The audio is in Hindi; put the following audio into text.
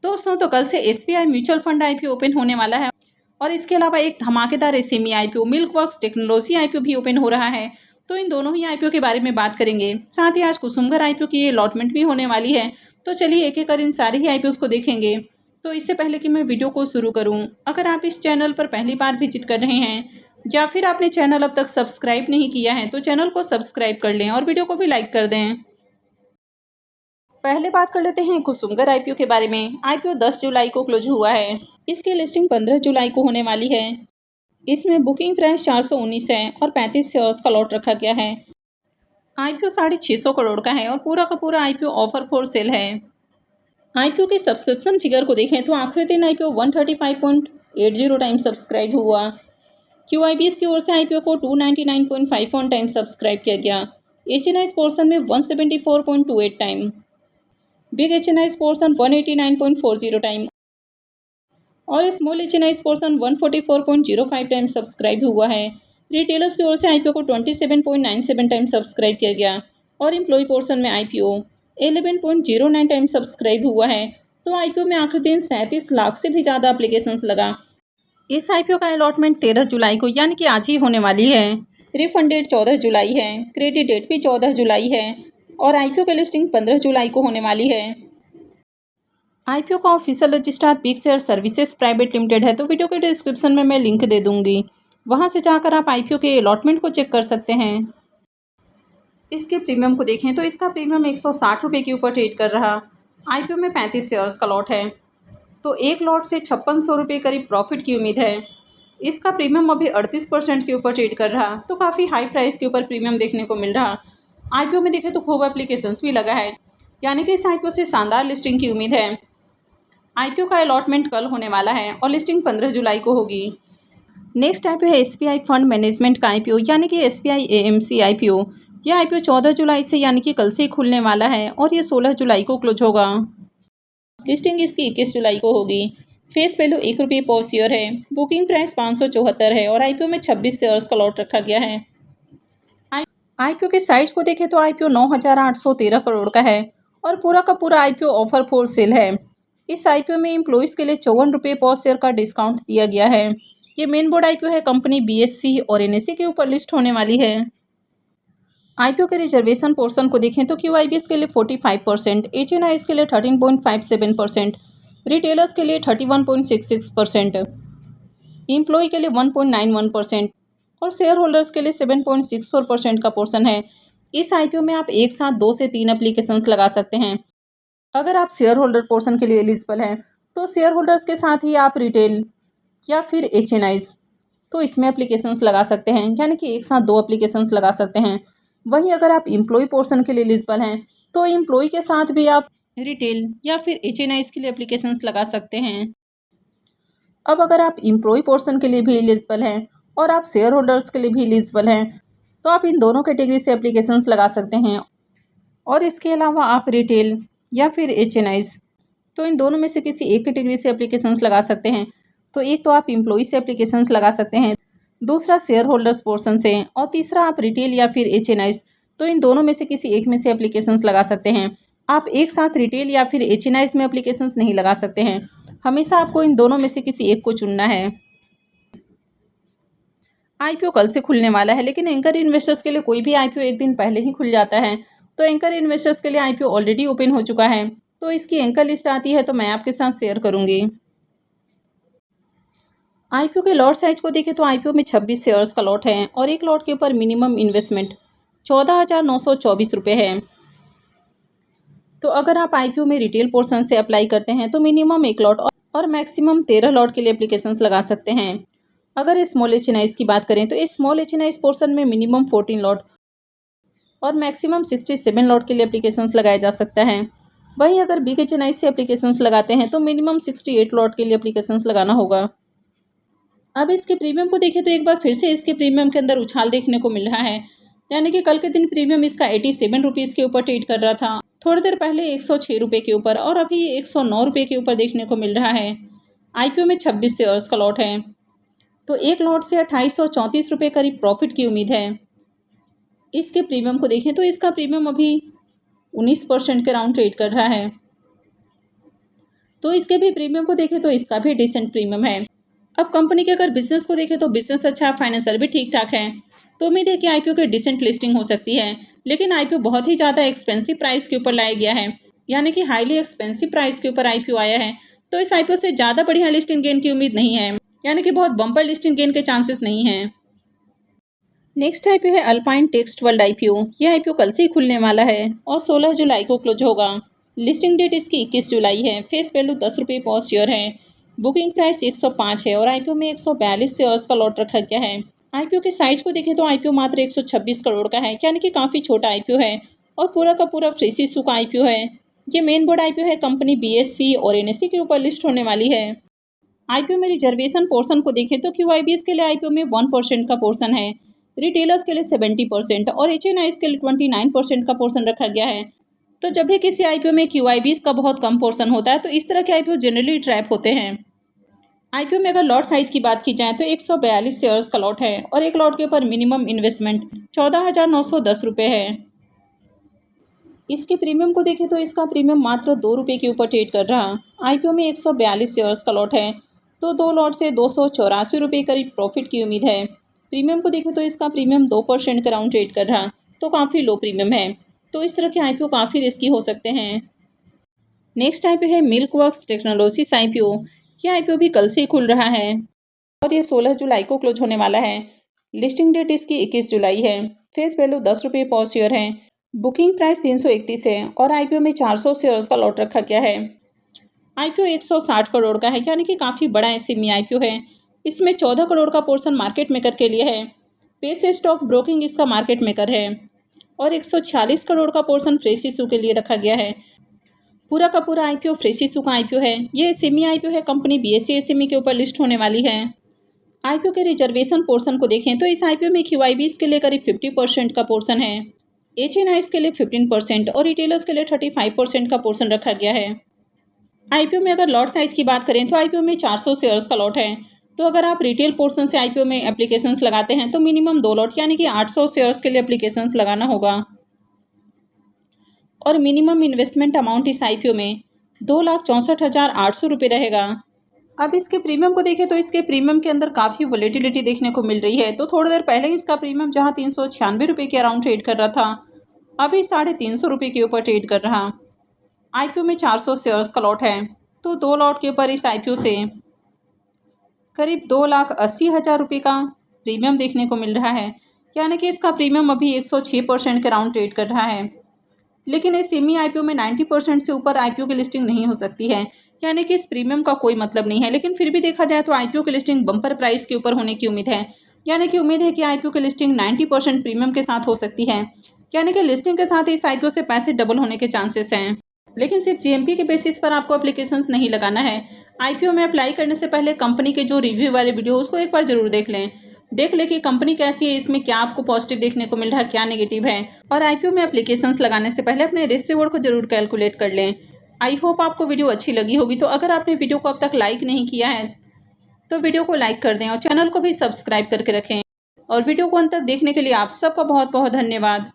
दोस्तों तो कल से SBI mutual fund IPO open होने वाला है और इसके अलावा एक धमाकेदार एसएमई आईपीओ मिल्कवर्क्स टेक्नोलॉजी आईपीओ भी ओपन हो रहा है। तो इन दोनों ही आईपीओ के बारे में बात करेंगे। साथ ही आज कुसुमगर आईपीओ की अलॉटमेंट भी होने वाली है। तो चलिए एक एक कर इन सारे ही आईपीओ को देखेंगे। तो इससे पहले कि मैं वीडियो को शुरू करूँ, अगर आप इस चैनल पर पहली बार विजिट कर रहे हैं या फिर आपने चैनल अब तक सब्सक्राइब नहीं किया है तो चैनल को सब्सक्राइब कर लें और वीडियो को भी लाइक कर दें। पहले बात कर लेते हैं कुसुमगर आईपीओ के बारे में। आईपीओ 10 जुलाई को क्लोज हुआ है। इसकी लिस्टिंग 15 जुलाई को होने वाली है। इसमें बुकिंग प्राइस 419 है और 35 शेयर्स का लॉट रखा गया है। आईपीओ 650 करोड़ का है और पूरा का पूरा आईपीओ ऑफर फॉर सेल है। आईपीओ के सब्सक्रिप्शन फिगर को देखें तो आखिरी दिन आईपीओ 135.80 टाइम सब्सक्राइब हुआ। QIBs की ओर से आईपीओ को 299.51 टाइम सब्सक्राइब किया गया। HNIs पोर्शन में 174.28 time, big HNIs portion 189.40 time और small HNIs portion 144.05 time subscribe हुआ है। रिटेलर्स की ओर से आईपीओ को 27.97 टाइम सब्सक्राइब किया गया और एम्प्लॉय पोर्शन में आईपीओ 11.09 टाइम सब्सक्राइब हुआ है। तो आईपीओ में आखिरी दिन 37 लाख से भी ज़्यादा एप्लीकेशंस लगा। इस आईपीओ का अलॉटमेंट 13 जुलाई को यानी कि आज ही होने वाली है। रिफंड डेट 14 जुलाई है। क्रेडिट डेट भी 14 जुलाई है और आईपीओ की लिस्टिंग 15 जुलाई को होने वाली है। आईपीओ का official registrar big share services private limited है। तो वीडियो के डिस्क्रिप्शन में मैं लिंक दे दूंगी, वहां से जाकर आप आईपीओ के अलॉटमेंट को चेक कर सकते हैं। इसके प्रीमियम को देखें तो इसका प्रीमियम 160 रुपये के ऊपर ट्रेड कर रहा। आईपीओ में 35 शेयर्स का लॉट है तो एक लॉट से 5600 रुपये करीब प्रॉफिट की उम्मीद है। इसका प्रीमियम अभी 38% के ऊपर ट्रेड कर रहा। तो काफ़ी हाई प्राइस के ऊपर प्रीमियम देखने को मिल रहा। आईपीओ में देखें तो खूब एप्लीकेशंस भी लगा है, यानी कि इस आईपीओ से शानदार लिस्टिंग की उम्मीद है। आईपीओ का अलॉटमेंट कल होने वाला है और लिस्टिंग 15 जुलाई को होगी। नेक्स्ट आईपीओ है एसबीआई फंड मैनेजमेंट का आईपीओ यानी कि एसबीआई एएमसी आईपीओ। यह आईपीओ 14 जुलाई से यानी कि कल से ही खुलने वाला है और ये 16 जुलाई को क्लोज होगा। लिस्टिंग इसकी 21 जुलाई को होगी। फेस वैल्यू 1 रुपये पर शेयर है। बुकिंग प्राइस 574 है और आईपीओ में 26 शेयर्स का लॉट रखा गया है। आईपीओ के साइज को देखें तो आईपीओ 9,813 करोड़ का है और पूरा का पूरा आईपीओ ऑफर फॉर सेल है। इस आईपीओ में एम्प्लॉइज़ के लिए 54 रुपये पर शेयर का डिस्काउंट दिया गया है। ये मेन बोर्ड आईपीओ है। कंपनी BSE और NSE के ऊपर लिस्ट होने वाली है। आईपीओ के रिजर्वेशन पोर्शन को देखें तो QIBs के लिए 45%, HNIs के लिए 13.57%, रिटेलर्स के लिए 31.66%, एम्प्लॉय के लिए 1.91% और शेयर होल्डर्स के लिए 7.64% का पोर्शन है। इस आईपीओ में आप एक साथ 2 से 3 एप्लीकेशंस लगा सकते हैं। अगर आप शेयर होल्डर पोर्शन के लिए एलिजिबल हैं तो शेयर होल्डर्स के साथ ही आप रिटेल या फिर HNIs तो इसमें एप्लीकेशंस लगा सकते हैं, यानी कि एक साथ 2 एप्लीकेशंस लगा सकते हैं। वहीं अगर आप एम्प्लॉय पोर्शन के लिए एलिजिबल हैं तो एम्प्लॉय के साथ भी आप रिटेल या फिर HNIs के लिए एप्लीकेशंस लगा सकते हैं। अब अगर आप एम्प्लॉय पोर्शन के लिए भी एलिजिबल हैं और आप शेयर होल्डर्स के लिए भी एलिजिबल हैं तो आप इन दोनों कैटेगरी से एप्लीकेशंस लगा सकते हैं। और इसके अलावा आप रिटेल या फिर HNIs तो इन दोनों में से किसी एक कैटेगरी से एप्लीकेशंस लगा सकते हैं। तो एक तो आप एम्प्लॉय से एप्लीकेशंस लगा सकते हैं, दूसरा शेयर होल्डर्स पोर्शन से और तीसरा आप रिटेल या फिर HNIs तो इन दोनों में से किसी एक में से एप्लीकेशंस लगा सकते हैं। आप एक साथ रिटेल या फिर HNIs में एप्लीकेशंस नहीं लगा सकते हैं। हमेशा आपको इन दोनों में से किसी एक को चुनना है। आईपीओ कल से खुलने वाला है, लेकिन एंकर इन्वेस्टर्स के लिए कोई भी आईपीओ एक दिन पहले ही खुल जाता है। तो एंकर इन्वेस्टर्स के लिए आईपीओ ऑलरेडी ओपन हो चुका है। तो इसकी एंकर लिस्ट आती है तो मैं आपके साथ शेयर करूंगी। आईपीओ के लॉट साइज को देखें तो आईपीओ में 26 शेयर्स का लॉट है और एक लॉट के ऊपर मिनिमम इन्वेस्टमेंट 14,924 रुपये है। तो अगर आप आईपीओ में रिटेल पोर्शन से अप्लाई करते हैं तो मिनिमम 1 लॉट और मैक्सिमम 13 लॉट के लिए एप्लीकेशंस लगा सकते हैं। अगर स्मॉल HNIs की बात करें तो इस स्मॉल HNIs पोर्शन में मिनिमम 14 लॉट और मैक्सिमम 67 लॉट के लिए एप्लीकेशंस लगाया जा सकता है। वहीं अगर बिग HNIs से एप्लीकेशंस लगाते हैं तो मिनिमम 68 लॉट के लिए एप्लीकेशंस लगाना होगा। अब इसके प्रीमियम को देखें तो एक बार फिर से इसके प्रीमियम के अंदर उछाल देखने को मिल रहा है, यानी कि कल के दिन प्रीमियम इसका 87 रुपीज़ के ऊपर ट्रेड कर रहा था। थोड़ी देर पहले 106 रुपये के ऊपर और अभी 109 रुपये के ऊपर देखने को मिल रहा है। आईपीओ में 26 शेयर्स का लॉट है तो एक लॉट से 2834 रुपये करीब प्रॉफिट की उम्मीद है। इसके प्रीमियम को देखें तो इसका प्रीमियम अभी 19% के राउंड ट्रेड कर रहा है। तो इसके भी प्रीमियम को देखें तो इसका भी डिसेंट प्रीमियम है। अब कंपनी के अगर बिजनेस को देखें तो बिजनेस अच्छा है, फाइनेंशियल भी ठीक ठाक है। तो उम्मीद है कि आईपीओ की डिसेंट लिस्टिंग हो सकती है। लेकिन आईपीओ बहुत ही ज़्यादा एक्सपेंसिव प्राइस के ऊपर लाया गया है, यानी कि हाईली एक्सपेंसिव प्राइस के ऊपर आईपीओ आया है। तो इस आईपीओ से ज़्यादा बढ़िया लिस्टिंग गेन की उम्मीद नहीं है, यानी कि बहुत बम्पर लिस्टिंग गेन के चांसेस नहीं हैं। नेक्स्ट आईपीओ है अल्पाइन टेक्स्ट वर्ल्ड आईपीओ। यह आईपीओ कल से ही खुलने वाला है और 16 जुलाई को क्लोज होगा। लिस्टिंग डेट इसकी 21 जुलाई है। फेस वैल्यू 10 रुपये पर शेयर है। बुकिंग प्राइस 105 है और आईपीओ में 142 शेयर्स का लॉट रखा गया है। आईपीओ के साइज को देखें तो आईपीओ मात्र 126 करोड़ का है, यानी कि काफ़ी छोटा आईपीओ है और पूरा का पूरा फ्री इशू का आईपीओ है। ये मेन बोर्ड आईपीओ है, कंपनी बीएससी और एनएससी के ऊपर लिस्ट होने वाली है। आईपीओ में रिजर्वेशन पोर्शन को देखें तो क्यूआईबीएस के लिए आईपीओ में 1% का पोर्शन है, रिटेलर्स के लिए 70% और एचएनआईज के लिए 29% का पोर्शन रखा गया है। तो जब भी किसी आईपीओ में क्यूआईबीएस का बहुत कम पोर्शन होता है तो इस तरह के आईपीओ जनरली ट्रैप होते हैं। आईपीओ में अगर लॉट साइज की बात की जाए तो 142 शेयर्स का लॉट है और एक लॉट के ऊपर मिनिमम इन्वेस्टमेंट 14,910 रुपये है। इसके प्रीमियम को देखें तो इसका प्रीमियम मात्र 2 रुपये के ऊपर ट्रेड कर रहा। आईपीओ में 142 शेयर्स का लॉट है, तो 2 लॉट से 284 रुपये करीब प्रॉफिट की उम्मीद है। प्रीमियम को देखें तो इसका प्रीमियम 2% का राउंड ट्रेड कर रहा, तो काफ़ी लो प्रीमियम है। तो इस तरह के आईपीओ काफ़ी रिस्की हो सकते हैं। नेक्स्ट आईपीओ है मिल्कवर्क्स टेक्नोलॉजीज आईपीओ। यह आईपीओ भी कल से ही खुल रहा है और ये 16 जुलाई को क्लोज होने वाला है। लिस्टिंग डेट इसकी 21 जुलाई है। फेस वैल्यू 10 रुपये पर शेयर है। बुकिंग प्राइस 331 है और आईपीओ में 400 शेयर्स का लॉट रखा गया है। आईपीओ 160 करोड़ का है, यानी कि काफ़ी बड़ा एसएमई आईपीओ है। इसमें 14 करोड़ का पोर्शन मार्केट मेकर के लिए है। पेस स्टॉक ब्रोकिंग इसका मार्केट मेकर है और 146 करोड़ का पोर्शन फ्रेश इशू के लिए रखा गया है। पूरा का पूरा आईपीओ फ्रेश इशू का आईपीओ है। ये एसएमई आईपीओ है, कंपनी बीएससी एसएमई के ऊपर लिस्ट होने वाली है। आईपीओ के रिजर्वेशन पोर्शन को देखें तो इस आईपीओ में क्यूआईबीएस के लिए करीब 50% का पोर्शन है, एचएनआईज के लिए 15% और रिटेलर्स के लिए 35% का पोर्शन रखा गया है। आईपीओ में अगर लॉट साइज की बात करें तो आईपीओ में 400 शेयर्स का लॉट है। तो अगर आप रिटेल पोर्शन से आईपीओ में एप्लीकेशंस लगाते हैं तो मिनिमम 2 लॉट यानी कि 800 शेयर्स के लिए एप्लीकेशंस लगाना होगा और मिनिमम इन्वेस्टमेंट अमाउंट इस आईपीओ में 2,64,800 रुपये रहेगा। अब इसके प्रीमियम को देखें तो इसके प्रीमियम के अंदर काफ़ी वोलेटिलिटी देखने को मिल रही है। तो थोड़ी देर पहले इसका प्रीमियम जहां 396 रुपये के अराउंड ट्रेड कर रहा था, अभी 350 रुपये के ऊपर ट्रेड कर रहा। आईपीओ में 400 शेयर्स का लॉट है, तो 2 लॉट के ऊपर इस आईपीओ से करीब 2,80,000 रुपये का प्रीमियम देखने को मिल रहा है, यानी कि इसका प्रीमियम अभी 106% के अराउंड ट्रेड कर रहा है। लेकिन इस सेमी आईपीओ में 90% से ऊपर आईपीओ की लिस्टिंग नहीं हो सकती है, यानी कि इस प्रीमियम का कोई मतलब नहीं है। लेकिन फिर भी देखा जाए तो आईपीओ की लिस्टिंग बम्पर प्राइस के ऊपर होने की उम्मीद है, यानी कि उम्मीद है कि आईपीओ की लिस्टिंग 90% प्रीमियम के साथ हो सकती है, यानी कि लिस्टिंग के साथ इस आईपीओ से पैसे डबल होने के चांसेस हैं। लेकिन सिर्फ जीएमपी के बेसिस पर आपको एप्लीकेशंस नहीं लगाना है। आईपीओ में अप्लाई करने से पहले कंपनी के जो रिव्यू वाले वीडियो उसको एक बार जरूर देख ले कि कंपनी कैसी है, इसमें क्या आपको पॉजिटिव देखने को मिल रहा है, क्या नेगेटिव है। और आईपीओ में एप्लीकेशंस लगाने से पहले अपने रिस्क रिवॉर्ड को जरूर कैलकुलेट कर लें। आई होप आपको वीडियो अच्छी लगी होगी। तो अगर आपने वीडियो को अब तक लाइक नहीं किया है तो वीडियो को लाइक कर दें और चैनल को भी सब्सक्राइब करके रखें। और वीडियो को अंत तक देखने के लिए आप सबका बहुत बहुत धन्यवाद।